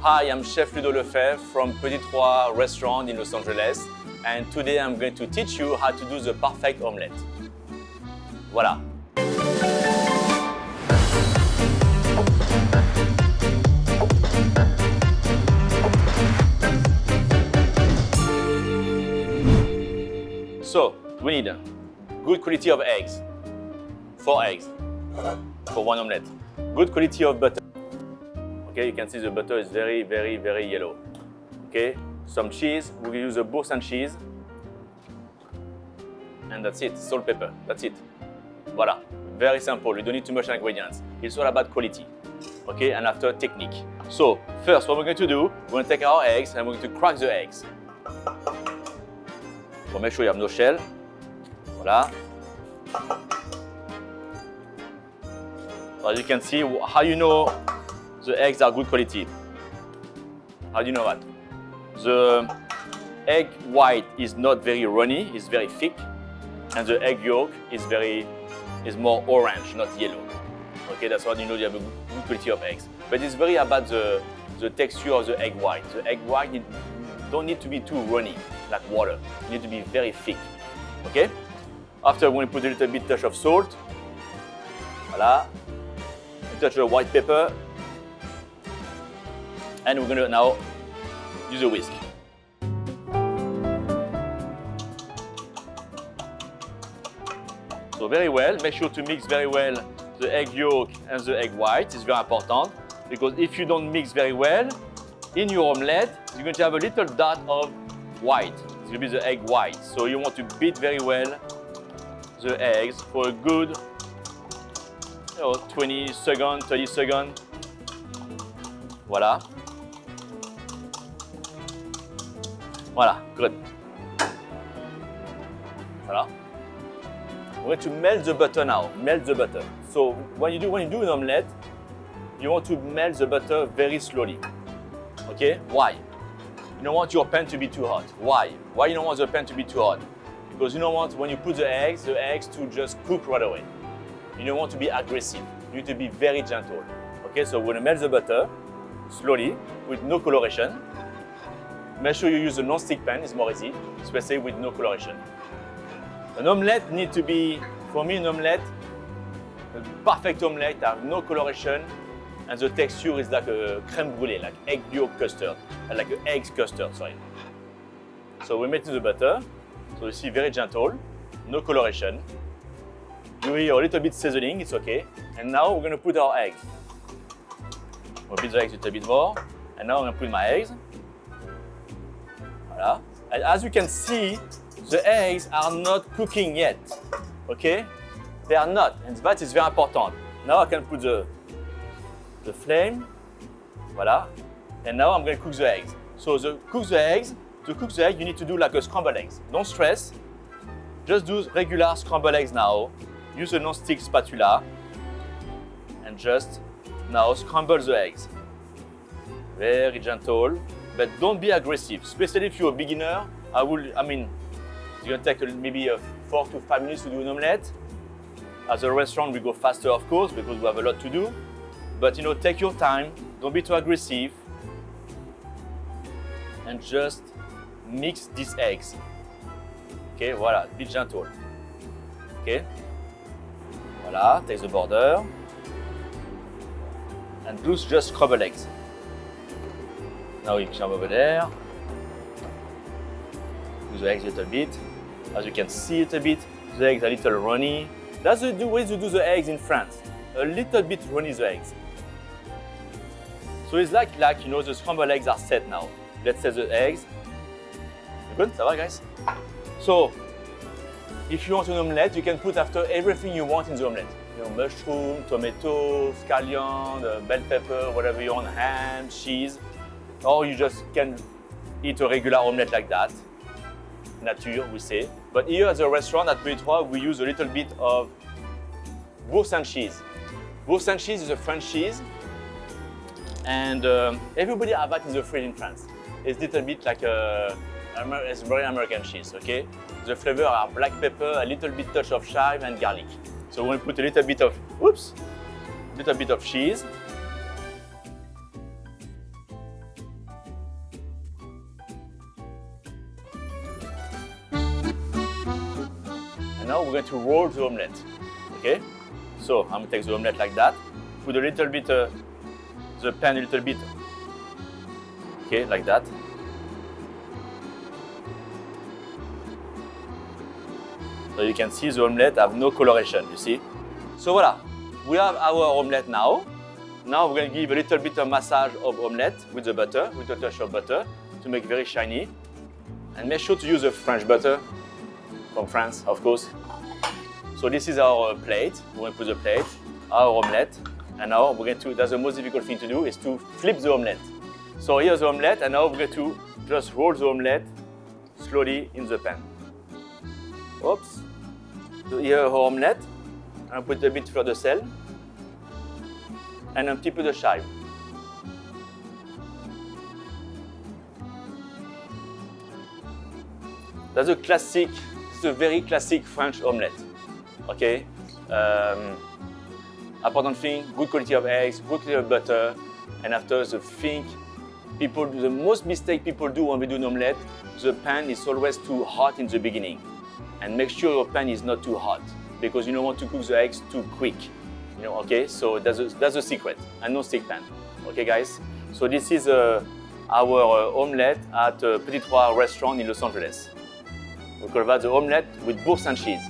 Hi, I'm Chef Ludo Lefebvre from Petit Trois restaurant in Los Angeles, and today I'm going to teach you how to do the perfect omelette. Voilà. So, we need good quality of eggs, 4 eggs for one omelette. Good quality of butter. Okay, you can see the butter is very yellow. Okay, some cheese, we will use a Boursin cheese. And that's it, salt, pepper, that's it. Voila, very simple, you don't need too much ingredients. It's all about quality, okay, and after technique. So, first what we're going to do, we're going to take our eggs and we're going to crack the eggs. So make sure you have no shell. Voila. As you can see, how you know the eggs are good quality? How do you know that? The egg white is not very runny, it's very thick, and the egg yolk is more orange, not yellow. Okay, that's how you know you have a good quality of eggs. But it's very about the texture of the egg white. The egg white don't need to be too runny, like water. It needs to be very thick. Okay? After, we're going to put a little bit touch of salt. Voila. A touch of white pepper. And we're going to now use a whisk. So very well, make sure to mix very well the egg yolk and the egg white. It's very important because if you don't mix very well, in your omelette, you're going to have a little dot of white. It's going to be the egg white. So you want to beat very well the eggs for a good 20 seconds, 30 seconds. Voila. Voila, good. Voila. We're going to melt the butter now. Melt the butter. So when you do an omelette, you want to melt the butter very slowly. Okay? Why? You don't want your pan to be too hot. Why? Why you don't want the pan to be too hot? Because you don't want when you put the eggs to just cook right away. You don't want to be aggressive. You need to be very gentle. Okay? So we're going to melt the butter slowly with no coloration. Make sure you use a non-stick pan, it's more easy, especially with no coloration. An omelette needs to be, for me, an omelette, a perfect omelette, have no coloration, and the texture is like a crème brûlée, like egg yolk custard, like an egg custard, sorry. So we're melting the butter, so you see very gentle, no coloration. You hear a little bit seasoning, it's okay. And now we're going to put our eggs. We'll beat the eggs a little bit more, and now I'm going to put my eggs. Voila. And as you can see, the eggs are not cooking yet, okay? They are not, and that is very important. Now I can put the flame, voila, and now I'm going to cook the eggs. So to cook the eggs, you need to do like a scrambled eggs. Don't stress, just do regular scrambled eggs now. Use a non-stick spatula, and just now scramble the eggs. Very gentle, but don't be aggressive, especially if you're a beginner. It's going to take maybe 4 to 5 minutes to do an omelette. At the restaurant, we go faster, of course, because we have a lot to do. But take your time, don't be too aggressive, and just mix these eggs. Okay, voila, be gentle. Okay, voila, take the border, and do just scrambled eggs. Now you come over there. Do the eggs a little bit. As you can see a little bit, the eggs are a little runny. That's the way to do the eggs in France. A little bit runny the eggs. So it's like the scrambled eggs are set now. Let's set the eggs. Good? Ça va, guys? So, if you want an omelette, you can put after everything you want in the omelette. Mushroom, tomato, scallion, bell pepper, whatever you want, ham, cheese. Or you just can eat a regular omelette like that. Nature, we say. But here at the restaurant at Petit Trois, we use a little bit of Boursin cheese. Boursin cheese is a French cheese, and everybody has that in the fridge in France. It's a little bit like it's very American cheese, okay? The flavor are black pepper, a little bit touch of chive and garlic. So we're going to put a little bit of cheese. And now we're going to roll the omelette. Okay? So I'm going to take the omelette like that. Put a little bit, the pan a little bit. Okay, like that. So you can see the omelette have no coloration, you see? So voila, we have our omelette now. Now we're going to give a little bit of massage of omelette with the butter, with a touch of butter to make it very shiny. And make sure to use a French butter from France, of course. So this is our plate. We're going to put the plate, our omelette. And now we're going to, that's the most difficult thing to do, is to flip the omelette. So here's the omelette, and now we're going to just roll the omelette slowly in the pan. Oops. So here our omelette. I'll put a bit further sel. And un petit peu de chive. That's a classic, it's a very classic French omelette. Okay? Important thing, good quality of eggs, good quality of butter, and after the most mistake people do when we do an omelette, the pan is always too hot in the beginning. And make sure your pan is not too hot, because you don't want to cook the eggs too quick. You know, okay? So that's the secret, and no stick pan. Okay, guys? So this is our omelette at Petit Trois restaurant in Los Angeles. We call that the omelette with bourse and cheese.